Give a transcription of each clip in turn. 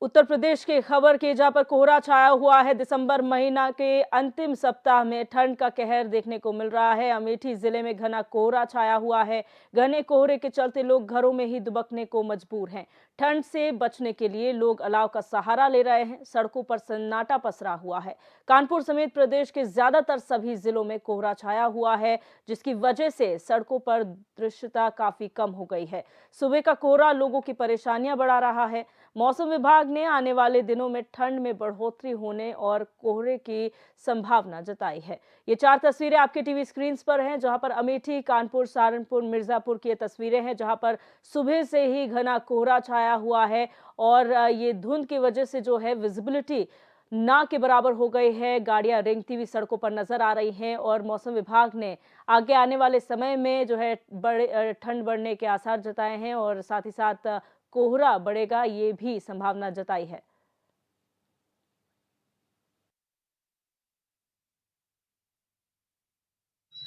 उत्तर प्रदेश की खबर की जहां पर कोहरा छाया हुआ है। दिसंबर महीना के अंतिम सप्ताह में ठंड का कहर देखने को मिल रहा है। अमेठी जिले में घना कोहरा छाया हुआ है। घने कोहरे के चलते लोग घरों में ही दुबकने को मजबूर हैं। ठंड से बचने के लिए लोग अलाव का सहारा ले रहे हैं। सड़कों पर सन्नाटा पसरा हुआ है। कानपुर समेत प्रदेश के ज्यादातर सभी जिलों में कोहरा छाया हुआ है, जिसकी वजह से सड़कों पर दृश्यता काफी कम हो गई है। सुबह का कोहरा लोगों की परेशानियां बढ़ा रहा है। मौसम विभाग ने आने वाले दिनों में ठंड में बढ़ोतरी होने और कोहरे की संभावना जताई है। ये 4 तस्वीरें आपके टीवी स्क्रीन पर हैं, जहां पर अमेठी, कानपुर, सहारनपुर, मिर्जापुर की ये तस्वीरें हैं, जहां पर सुबह से ही घना कोहरा छाया हुआ है और ये धुंध की वजह से जो है विजिबिलिटी ना के बराबर हो गई है। गाड़ियां रेंगती हुई सड़कों पर नजर आ रही हैं और मौसम विभाग ने आगे आने वाले समय में जो है बड़े ठंड बढ़ने के आसार जताए हैं और साथ ही साथ कोहरा बढ़ेगा, ये भी संभावना जताई है।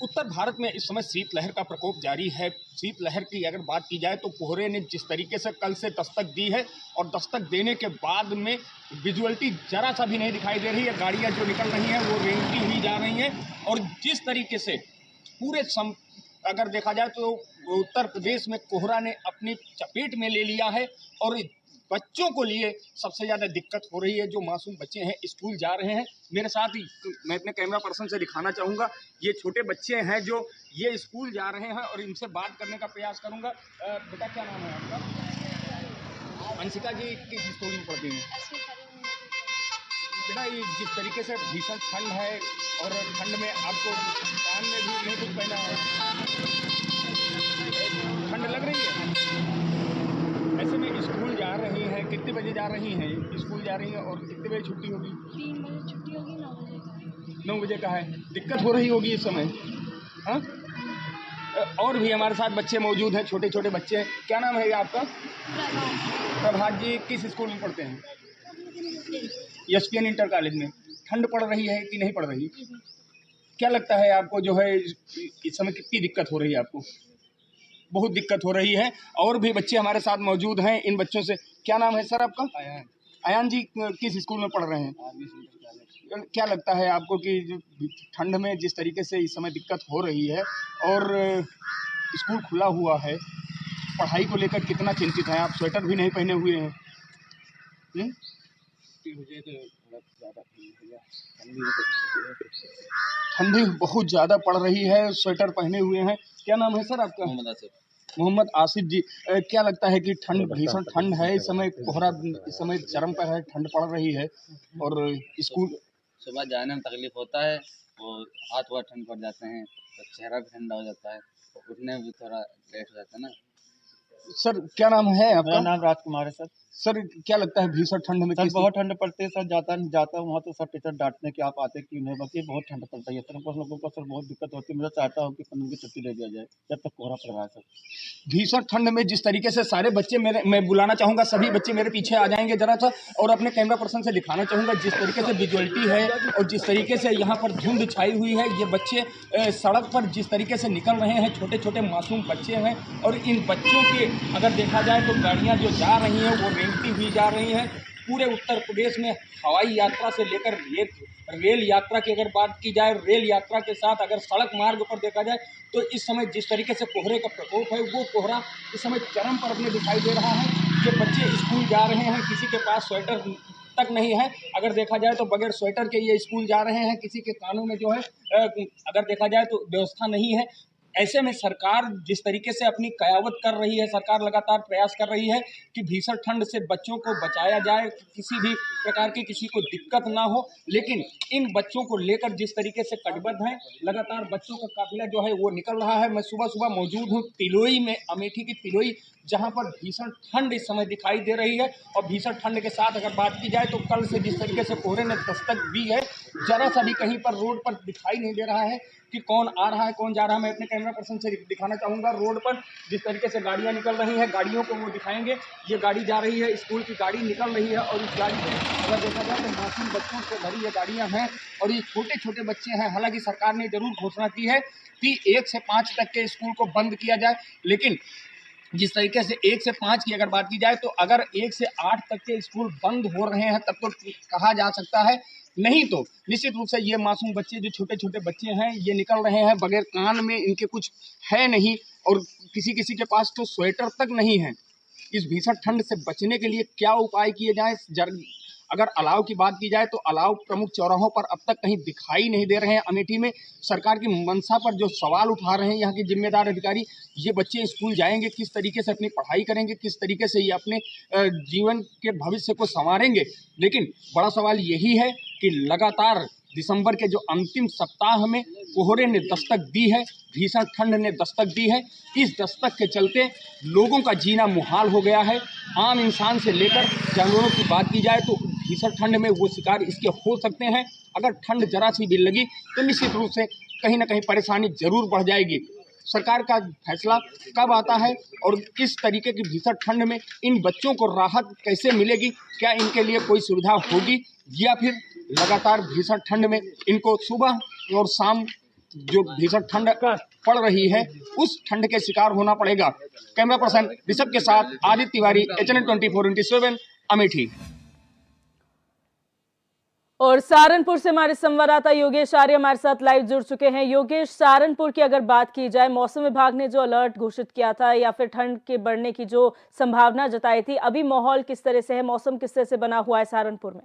उत्तर भारत में इस समय शीतलहर का प्रकोप जारी है। शीतलहर की अगर बात की जाए तो कोहरे ने जिस तरीके से कल से दस्तक दी है और दस्तक देने के बाद में विजुअलिटी जरा सा भी नहीं दिखाई दे रही है। गाड़ियां जो निकल रही हैं वो रेंगती हुई जा रही हैं और जिस तरीके से पूरे अगर देखा जाए तो उत्तर प्रदेश में कोहरा ने अपनी चपेट में ले लिया है और बच्चों को लिए सबसे ज़्यादा दिक्कत हो रही है। जो मासूम बच्चे हैं स्कूल जा रहे हैं, मेरे साथ ही मैं अपने कैमरा पर्सन से दिखाना चाहूँगा, ये छोटे बच्चे हैं जो ये स्कूल जा रहे हैं और इनसे बात करने का प्रयास करूँगा। बेटा क्या नाम है आपका? अंशिका जी किस स्कूल में पढ़ती हैं? बेटा ये जिस तरीके से भीषण ठंड है और ठंड में आपको कान में भी नहीं कुछ पहना है, ठंड लग रही है। ऐसे में स्कूल जा रही हैं, कितने बजे जा रही हैं? स्कूल जा रही हैं और कितने बजे छुट्टी होगी? 3 बजे छुट्टी होगी, 9 बजे का 9 बजे का है। दिक्कत हो रही होगी इस समय, हाँ? और भी हमारे साथ बच्चे मौजूद हैं, छोटे छोटे बच्चे हैं। क्या नाम है आपका? प्रभात जी किस स्कूल में पढ़ते हैं? एसपीएन इंटर कॉलेज में। ठंड पड़ रही है कि नहीं पड़ रही? क्या लगता है आपको जो है इस समय कितनी दिक्कत हो रही है आपको? बहुत दिक्कत हो रही है। और भी बच्चे हमारे साथ मौजूद हैं। इन बच्चों से क्या नाम है सर आपका? अयान जी किस स्कूल में पढ़ रहे हैं? क्या लगता है आपको कि ठंड में जिस तरीके से इस समय दिक्कत हो रही है और स्कूल खुला हुआ है, पढ़ाई को लेकर कितना चिंतित हैं आप? स्वेटर भी नहीं पहने हुए हैं। ठंडी बहुत ज़्यादा पड़ रही है, स्वेटर पहने हुए हैं। क्या नाम है सर आपका? मोहम्मद आसिफ जी, क्या लगता है कि ठंड भीषण ठंड है इस समय, कोहरा इस समय चरम पर है, ठंड पड़ रही है और स्कूल सुबह जाने में तकलीफ होता है और हाथ वाथ ठंड पड़ जाते हैं तो चेहरा भी ठंडा हो जाता है, तो उठने में भी थोड़ा लेट हो जाता है ना। सर क्या नाम है आपका? मेरा नाम राजकुमार है सर। सर क्या लगता है भीषण ठंड में? सर बहुत ठंड पड़ती है सर, जाता हूँ वहाँ तो सर टीचर डांटने कि आप आते क्यों नहीं, बल्कि बहुत ठंड पड़ता है सर। हम लोगों को सर बहुत दिक्कत होती है। मैं चाहता हूँ कि 15 की छुट्टी दे दिया जाए जब तक कोहरा पड़ रहा है सर। भीषण ठंड में जिस तरीके से सारे बच्चे मैं बुलाना चाहूँगा, सभी बच्चे मेरे पीछे आ जाएंगे जरा सा और अपने कैमरा पर्सन से दिखाना चाहूँगा जिस तरीके से विजुअलिटी है और जिस तरीके से यहाँ पर धुंध छाई हुई है। ये बच्चे सड़क पर जिस तरीके से निकल रहे हैं, छोटे छोटे मासूम बच्चे हैं और इन बच्चों के अगर देखा जाए तो गाड़ियाँ जो जा रही हैं वो रेंगती हुई जा रही हैं। पूरे उत्तर प्रदेश में हवाई यात्रा से लेकर रेल यात्रा की अगर बात की जाए, रेल यात्रा के साथ अगर सड़क मार्ग पर देखा जाए तो इस समय जिस तरीके से कोहरे का प्रकोप है वो कोहरा इस समय चरम पर अपने दिखाई दे रहा है। ये बच्चे स्कूल जा रहे हैं, किसी के पास स्वेटर तक नहीं है। अगर देखा जाए तो बगैर स्वेटर के ये स्कूल जा रहे हैं। किसी के कानों में जो है अगर देखा जाए तो व्यवस्था नहीं है। ऐसे में सरकार जिस तरीके से अपनी कयावत कर रही है, सरकार लगातार प्रयास कर रही है कि भीषण ठंड से बच्चों को बचाया जाए, किसी भी प्रकार की किसी को दिक्कत ना हो। लेकिन इन बच्चों को लेकर जिस तरीके से कटिबद्ध हैं, लगातार बच्चों का काफिला जो है वो निकल रहा है। मैं सुबह सुबह मौजूद हूँ तिलोई में, अमेठी की तिलोई, जहाँ पर भीषण ठंड इस समय दिखाई दे रही है। और भीषण ठंड के साथ अगर बात की जाए तो कल से जिस तरीके से कोहरे ने दस्तक दी है, जरा सा भी कहीं पर रोड पर दिखाई नहीं दे रहा है कि कौन आ रहा है कौन जा रहा है। मैं अपने कैमरा पर्सन से दिखाना चाहूँगा रोड पर जिस तरीके से गाड़ियाँ निकल रही हैं, गाड़ियों को वो दिखाएंगे। ये गाड़ी जा रही है, स्कूल की गाड़ी निकल रही है और इस गाड़ी में अगर देखा जाए तो मासूम बच्चों से भरी ये गाड़ियाँ हैं और ये छोटे छोटे बच्चे हैं। हालांकि सरकार ने जरूर घोषणा की है कि 1 से 5 तक के स्कूल को बंद किया जाए, लेकिन जिस तरीके से 1 से 5 की अगर बात की जाए तो अगर 1 से 8 तक के स्कूल बंद हो रहे हैं तब तो कहा जा सकता है, नहीं तो निश्चित रूप से ये मासूम बच्चे जो छोटे-छोटे बच्चे हैं ये निकल रहे हैं बगैर कान में इनके कुछ है नहीं और किसी-किसी के पास तो स्वेटर तक नहीं है। इस भीषण ठंड से बचने के लिए क्या उपाय किए जाएँ? अगर अलाव की बात की जाए तो अलाव प्रमुख चौराहों पर अब तक कहीं दिखाई नहीं दे रहे हैं। अमेठी में सरकार की मंशा पर जो सवाल उठा रहे हैं यहाँ के जिम्मेदार अधिकारी, ये बच्चे स्कूल जाएंगे किस तरीके से, अपनी पढ़ाई करेंगे किस तरीके से, ये अपने जीवन के भविष्य को संवारेंगे। लेकिन बड़ा सवाल यही है कि लगातार दिसंबर के जो अंतिम सप्ताह में कोहरे ने दस्तक दी है, भीषण ठंड ने दस्तक दी है। इस दस्तक के चलते लोगों का जीना मुहाल हो गया है। आम इंसान से लेकर जानवरों की बात की जाए तो भीषण ठंड में वो शिकार इसके हो सकते हैं। अगर ठंड जरा सी भी लगी तो निश्चित रूप से कहीं ना कहीं परेशानी जरूर बढ़ जाएगी। सरकार का फैसला कब आता है और इस तरीके की भीषण ठंड में इन बच्चों को राहत कैसे मिलेगी, क्या इनके लिए कोई सुविधा होगी या फिर लगातार भीषण ठंड में इनको सुबह और शाम जो भीषण ठंड पड़ रही है उस ठंड के शिकार होना पड़ेगा। कैमरा पर्सन ऋषभ के साथ आदित्य तिवारी, HNN 24/7 अमेठी। और सहारनपुर से हमारे संवाददाता योगेश आर्य हमारे साथ लाइव जुड़ चुके हैं। योगेश, सहारनपुर की अगर बात की जाए, मौसम विभाग ने जो अलर्ट घोषित किया था या फिर ठंड के बढ़ने की जो संभावना जताई थी, अभी माहौल किस तरह से है, मौसम किस तरह से बना हुआ है सहारनपुर में?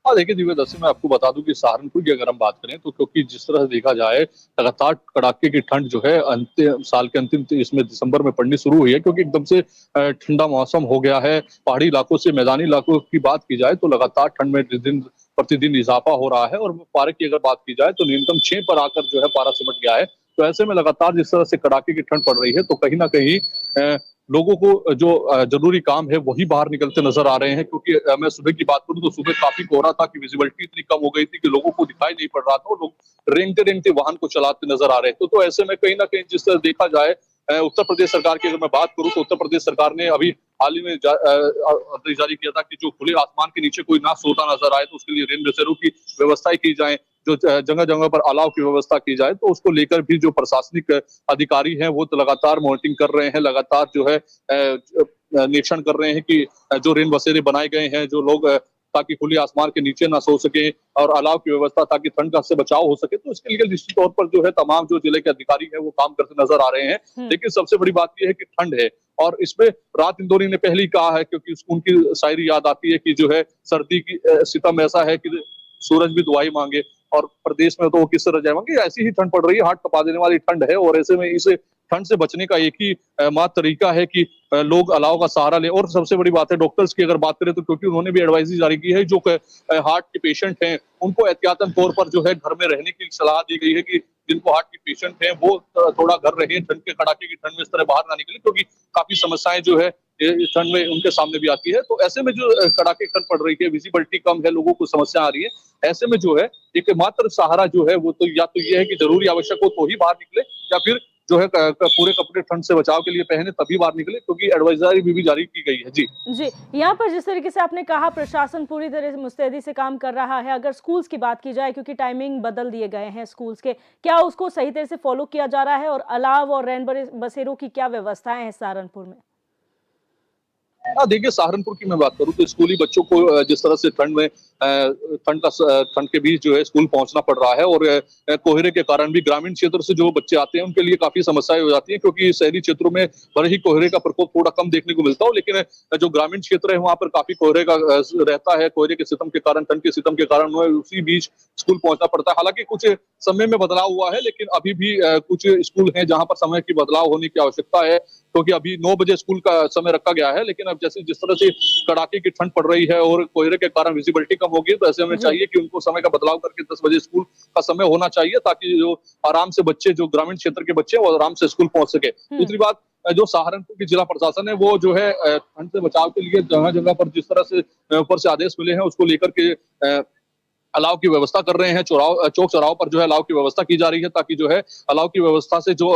हाँ, देखिए दिव्यदर्शी, मैं आपको बता दूं कि सहारनपुर की अगर हम बात करें तो क्योंकि जिस तरह से देखा जाए लगातार कड़ाके की ठंड जो है अंतिम साल के अंतिम इसमें दिसंबर में पड़नी शुरू हुई है, क्योंकि एकदम से ठंडा मौसम हो गया है। पहाड़ी इलाकों से मैदानी इलाकों की बात की जाए तो लगातार ठंड में दिन प्रतिदिन इजाफा हो रहा है और पारे की अगर बात की जाए तो न्यूनतम 6 पर आकर जो है पारा सिमट गया है। तो ऐसे में लगातार जिस तरह से कड़ाके की ठंड पड़ रही है तो कहीं ना कहीं लोगों को जो जरूरी काम है वही बाहर निकलते नजर आ रहे हैं, क्योंकि मैं सुबह की बात करूं तो सुबह काफी कोहरा था कि विजिबिलिटी इतनी कम हो गई थी कि लोगों को दिखाई नहीं पड़ रहा था और लोग रेंगते रेंगते वाहन को चलाते नजर आ रहे थे। तो ऐसे में कहीं ना कहीं जिस तरह देखा जाए उत्तर प्रदेश सरकार की अगर मैं बात करूं तो उत्तर प्रदेश सरकार ने अभी हाल ही में आदेश जारी किया था कि जो खुले आसमान के नीचे कोई ना सोता नजर आए तो उसके लिए रेन बसेरों की व्यवस्थाएं की जाए, जो जगह जगह पर अलाव की व्यवस्था की जाए। तो उसको लेकर भी जो प्रशासनिक अधिकारी हैं वो तो लगातार मॉनिटरिंग कर रहे हैं, लगातार जो है निरीक्षण कर रहे हैं कि जो रेन बसेरे बनाए गए हैं, जो लोग ताकि खुले आसमान के नीचे ना सो सके और अलाव की व्यवस्था ताकि ठंड का से बचाव हो सके, तो इसके लिए निश्चित तौर पर जो है तमाम जो जिले के अधिकारी हैं वो काम करते नजर आ रहे हैं। लेकिन सबसे बड़ी बात यह है कि ठंड है और इसमें रात इंदौरी ने पहले ही कहा है, क्योंकि उनकी शायरी याद आती है कि जो है सर्दी की सितम ऐसा है कि सूरज भी दुआई मांगे, और प्रदेश में तो वो किस तरह जाएंगे। ऐसी ही ठंड पड़ रही है, हाथ कपा देने वाली ठंड है और ऐसे में इस ठंड से बचने का एक ही मात्र तरीका है कि लोग अलाव का सहारा लें। और सबसे बड़ी बात है डॉक्टर्स की अगर बात करें तो क्योंकि उन्होंने भी एडवाइजरी जारी की है, जो हार्ट के पेशेंट हैं उनको एहतियातन तौर पर जो है घर में रहने की सलाह दी गई है कि जिनको हार्ट के पेशेंट हैं वो थोड़ा घर रहे, ठंड के कड़ाके की ठंड में इस तरह बाहर ना निकले, क्योंकि काफी समस्याएं जो है इस ठंड में उनके सामने भी आती है। तो ऐसे में जो कड़ाके की ठंड पड़ रही है, विजिबिलिटी कम है, लोगों को समस्या आ रही है, ऐसे में जो है एक मात्र सहारा जो है वो तो या तो ये है कि जरूरी आवश्यक हो तो ही बाहर निकले, या फिर जो है पूरे कपड़े ठंड से बचाव के लिए पहने तभी बाहर निकले, क्योंकि एडवाइजरी भी जारी की गई है। जी, यहाँ पर जिस तरीके से आपने कहा प्रशासन पूरी तरह से मुस्तैदी से काम कर रहा है। अगर स्कूल्स की बात की जाए, क्योंकि टाइमिंग बदल दिए गए हैं स्कूल्स के, क्या उसको सही तरह से फॉलो किया जा रहा है और अलाव और रैन बसेरों की क्या व्यवस्थाएं हैं सहारनपुर में? देखिए सहारनपुर की मैं बात करूं तो स्कूली बच्चों को जिस तरह से ठंड के बीच जो है स्कूल पहुंचना पड़ रहा है, और कोहरे के कारण भी ग्रामीण क्षेत्र से जो बच्चे आते हैं उनके लिए काफी समस्याएं हो जाती हैं, क्योंकि शहरी क्षेत्रों में भले ही कोहरे का प्रकोप थोड़ा कम देखने को मिलता हो, लेकिन जो ग्रामीण क्षेत्र है वहां पर काफी कोहरे का रहता है। कोहरे के सितम के कारण, ठंड के सितम के कारण उसी बीच स्कूल पहुंचना पड़ता है। हालांकि कुछ समय में बदलाव हुआ है, लेकिन अभी भी कुछ स्कूल हैं जहां पर समय की बदलाव होने की आवश्यकता है, क्योंकि अभी 9 बजे स्कूल का समय रखा गया है। लेकिन अब जैसे जिस तरह से कड़ाके की ठंड पड़ रही है और कोहरे के कारण विजिबिलिटी कम होगी, तो ऐसे में चाहिए कि उनको समय का बदलाव करके 10 बजे स्कूल का समय होना चाहिए, ताकि जो आराम से बच्चे, जो ग्रामीण क्षेत्र के बच्चे वो आराम से स्कूल पहुंच सके। दूसरी बात, जो सहारनपुर की जिला प्रशासन है वो जो है ठंड से बचाव के लिए जगह जगह पर जिस तरह से ऊपर से आदेश मिले हैं उसको लेकर के अलाव की व्यवस्था कर रहे हैं। चौक चौराहों पर जो है अलाव की व्यवस्था की जा रही है, ताकि जो है अलाव की व्यवस्था से जो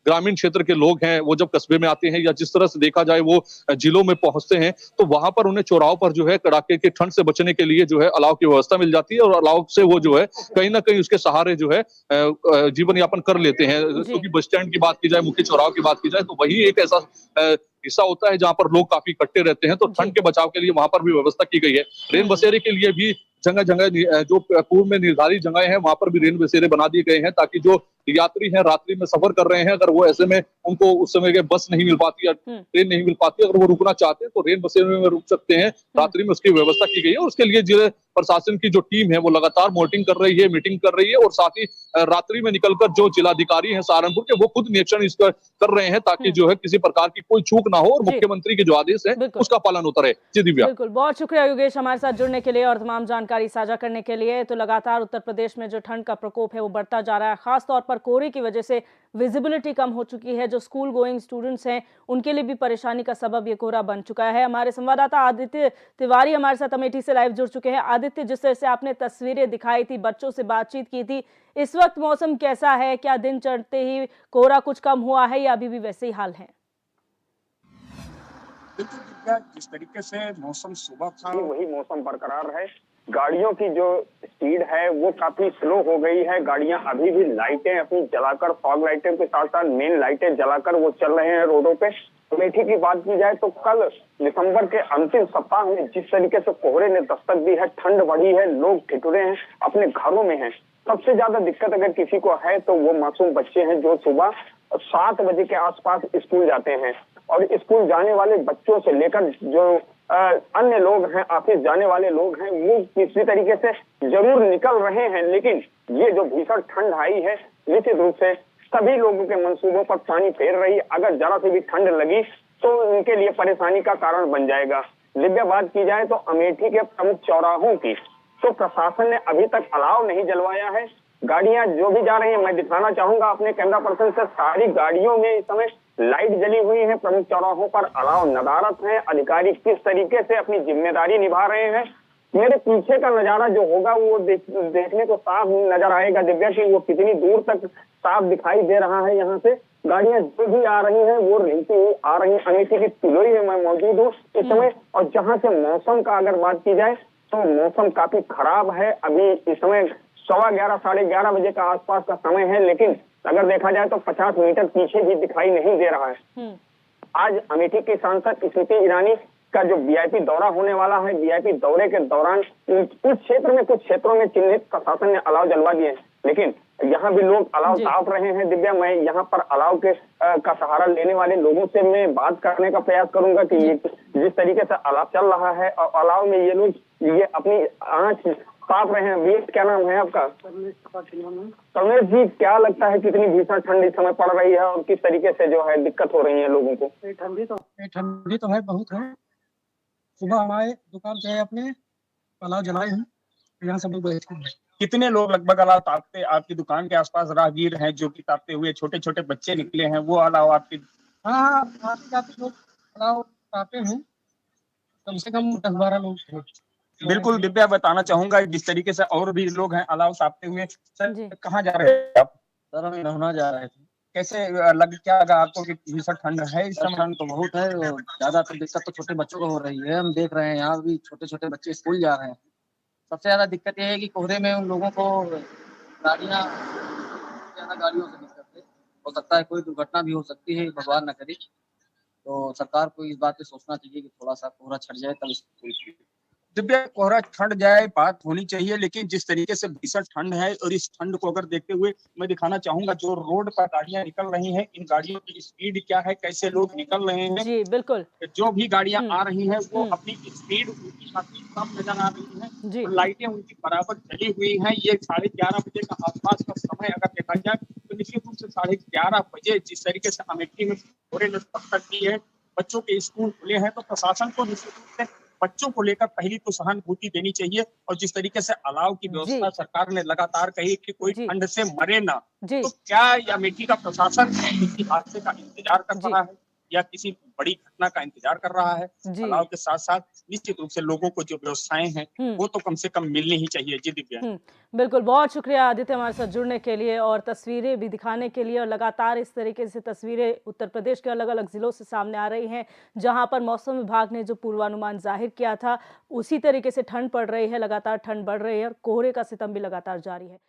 ग्रामीण क्षेत्र के लोग हैं वो जब कस्बे में आते हैं या जिस तरह से देखा जाए वो जिलों में पहुंचते हैं, तो वहां पर उन्हें चौराहों पर जो है कड़ाके की ठंड से बचने के लिए जो है अलाव की व्यवस्था मिल जाती है, और अलाव से वो जो है कहीं ना कहीं उसके सहारे जो है जीवन यापन कर लेते हैं। क्योंकि बस स्टैंड की बात की जाए, मुख्य चौराहों की बात की जाए, तो वही एक ऐसा हिस्सा होता है जहां पर लोग काफी इकट्ठे रहते हैं, तो ठंड के बचाव के लिए वहां पर भी व्यवस्था की गई है। रेन बसेरे के लिए भी जगह जगह जो पूर्व में निर्धारित जगह है वहां पर भी रेन बसेरे बना दिए गए हैं, ताकि जो यात्री हैं रात्रि में सफर कर रहे हैं, अगर वो ऐसे में उनको उस समय के बस नहीं मिल पाती या ट्रेन नहीं मिल पाती, अगर वो रुकना चाहते हैं तो रेन बसेरे में रुक सकते हैं। रात्रि में उसकी व्यवस्था की गई है, और उसके लिए जिले प्रशासन की जो टीम है वो लगातार मॉनिटरिंग कर रही है, मीटिंग कर रही है, और साथ ही रात्रि में निकलकर जो जिलाधिकारी हैं सहारनपुर के वो खुद निरीक्षण इसका कर रहे हैं, ताकि जो है किसी प्रकार की कोई चूक ना हो और मुख्यमंत्री के जो आदेश है उसका पालन होता रहे। जी दिव्या। बिल्कुल, बहुत शुक्रिया योगेश हमारे साथ जुड़ने के लिए और तमाम जानकारी साझा करने के लिए। तो लगातार उत्तर प्रदेश में जो ठंड का प्रकोप है वो बढ़ता जा रहा है, खासतौर पर कोहरे की वजह से विजिबिलिटी कम हो चुकी है। जो स्कूल गोइंग स्टूडेंट्स हैं उनके लिए भी परेशानी का सबब ये कोहरा बन चुका है। हमारे संवाददाता आदित्य तिवारी हमारे साथ अमेठी से लाइव जुड़ चुके हैं। आदित्य, जिस तरह से आपने तस्वीरें दिखाई थी, बच्चों से बातचीत की थी, इस वक्त मौसम कैसा है? क्या दिन चढ़ते ही कोहरा कुछ कम हुआ है या अभी भी वैसे ही हाल है? बिल्कुल दिव्या, जिस तरीके से मौसम सुबह था वही मौसम बरकरार है। गाड़ियों की जो स्पीड है वो काफी स्लो हो गई है। गाड़ियां अभी भी लाइटें अपनी जलाकर, फॉग लाइटें के साथ साथ मेन लाइटें जलाकर वो चल रहे हैं रोडों पे। अमेठी की बात की जाए तो कल दिसंबर के अंतिम सप्ताह में जिस तरीके से कोहरे ने दस्तक दी है, ठंड बढ़ी है, लोग ठिठुरे हैं, अपने घरों में हैं। सबसे ज्यादा दिक्कत अगर किसी को है तो वो मासूम बच्चे हैं जो सुबह 7 बजे के आसपास स्कूल जाते हैं, और स्कूल जाने वाले बच्चों से लेकर जो अन्य लोग हैं, ऑफिस जाने वाले लोग हैं, वो किसी तरीके से जरूर निकल रहे हैं। लेकिन ये जो भीषण ठंड आई है निश्चित रूप से सभी लोगों के मंसूबों पर पानी फेर रही है। अगर जरा सी भी ठंड लगी तो उनके लिए परेशानी का कारण बन जाएगा। दिव्या, बात की जाए तो अमेठी के प्रमुख चौराहों की, तो प्रशासन ने अभी तक अलाव नहीं जलवाया है। गाड़ियां जो भी जा रही हैं, मैं दिखाना चाहूंगा अपने कैमरा पर्सन से, सारी गाड़ियों में इस समय लाइट जली हुई है। प्रमुख चौराहों पर अलाव नदारत है। अधिकारी किस तरीके से अपनी जिम्मेदारी निभा रहे हैं, मेरे पीछे का नजारा जो होगा वो देखने को साफ नजर आएगा दिव्या कि वो कितनी दूर तक साफ दिखाई दे रहा है। यहाँ से गाड़ियां जो भी आ रही हैं वो रेंगती हुई आ रही हैं। अमेठी की तिलोरी में मैं मौजूद हूँ इस समय, और जहाँ से मौसम का अगर बात की जाए तो मौसम काफी खराब है। अभी इस समय 11:15 साढ़े 11 बजे का आसपास का समय है, लेकिन अगर देखा जाए तो 50 मीटर पीछे भी दिखाई नहीं दे रहा है। आज अमेठी के सांसद स्मृति ईरानी का जो वीआईपी दौरा होने वाला है, वीआईपी दौरे के दौरान कुछ क्षेत्रों में चिन्हित प्रशासन ने अलाव जलवा दिए हैं, लेकिन यहाँ भी लोग अलाव ताप रहे हैं। दिव्या, मैं यहाँ पर अलाव के का सहारा लेने वाले लोगों से मैं बात करने का प्रयास करूंगा कि ये जिस तरीके से अलाव चल रहा है और अलाव में ये लोग ये अपनी आंच ताप रहे हैं। भैया, क्या नाम है आपका? कमलेश जी, क्या लगता है कितनी भीषण ठंड इस समय पड़ रही है और किस तरीके से जो है दिक्कत हो रही है लोगों को? ठंडी तो है, बहुत है। सुबह हमारे दुकान पे अपने अलाव जलाए हैं, यहाँ सब लोग बैठे हैं। कितने लोग लगभग अलाव तापते आपकी दुकान के आसपास राहगीर हैं जो कि तापते हुए, छोटे छोटे बच्चे निकले हैं, वो अलाव आपकी? हाँ, आते जाते लोग अलाव तापते हैं, कम से कम 10-12 लोग थे। बिल्कुल दिव्या, बताना चाहूंगा जिस तरीके से और भी लोग हैं अलाव तापते हुए। सर, कहाँ जा रहे हैं आप? सर, हम नहाना जा रहे थे। कैसे क्या लगा आपको कि भीषण ठंड है इस समय? ठंड तो बहुत है, ज्यादातर दिक्कत तो छोटे बच्चों को हो रही है। हम देख रहे हैं यहाँ भी छोटे छोटे बच्चे स्कूल जा रहे हैं। सबसे ज्यादा दिक्कत यह है कि कोहरे में उन लोगों को गाड़ियाँ, ज्यादा गाड़ियों से दिक्कत है। हो सकता है कोई दुर्घटना भी हो सकती है, भगवान न करे। तो सरकार को इस बात पे सोचना चाहिए कि थोड़ा सा कोहरा छट जाए तब स्कूल। दिव्या, कोहरा छट जाए बात होनी चाहिए, लेकिन जिस तरीके से भीषण ठंड है और इस ठंड को अगर देखते हुए मैं दिखाना चाहूंगा जो रोड पर गाड़ियां निकल रही हैं, इन गाड़ियों की स्पीड क्या है, कैसे लोग निकल रहे हैं। जी बिल्कुल, जो भी गाड़ियां आ रही हैं वो अपनी स्पीड उनकी काफी कम नजर आ रही है। लाइटें उनकी बराबर जली हुई हैं। ये 11:30 बजे का आसपास का समय अगर देखा जाए तो निश्चित रूप से 11:30 बजे जिस तरीके से अमेठी में कोहरे ने दस्तक दी है, बच्चों के स्कूल खुले हैं, तो प्रशासन को निश्चित रूप से बच्चों को लेकर पहली तो सहानुभूति देनी चाहिए। और जिस तरीके से अलाव की व्यवस्था सरकार ने लगातार कही कि कोई ठंड से मरे ना, तो क्या अमेठी का प्रशासन इसी हादसे का इंतजार कर रहा है? या किसी बड़ी घटना का इंतजार कर रहा है। जी। अलाव के साथ साथ निश्चित रूप से लोगों को जो व्यवस्थाएं हैं वो तो कम से कम मिलनी ही चाहिए। जी दिव्या। बिल्कुल, बहुत शुक्रिया आदित्य हमारे साथ जुड़ने के लिए और तस्वीरें भी दिखाने के लिए। और लगातार इस तरीके से तस्वीरें उत्तर प्रदेश के अलग-अलग ज़िलों से सामने आ रही हैं, जहां पर मौसम विभाग ने जो पूर्वानुमान जाहिर किया था, उसी तरीके से ठंड पड़ रही है, लगातार ठंड बढ़ रही है और कोहरे का सितम भी लगातार जारी है।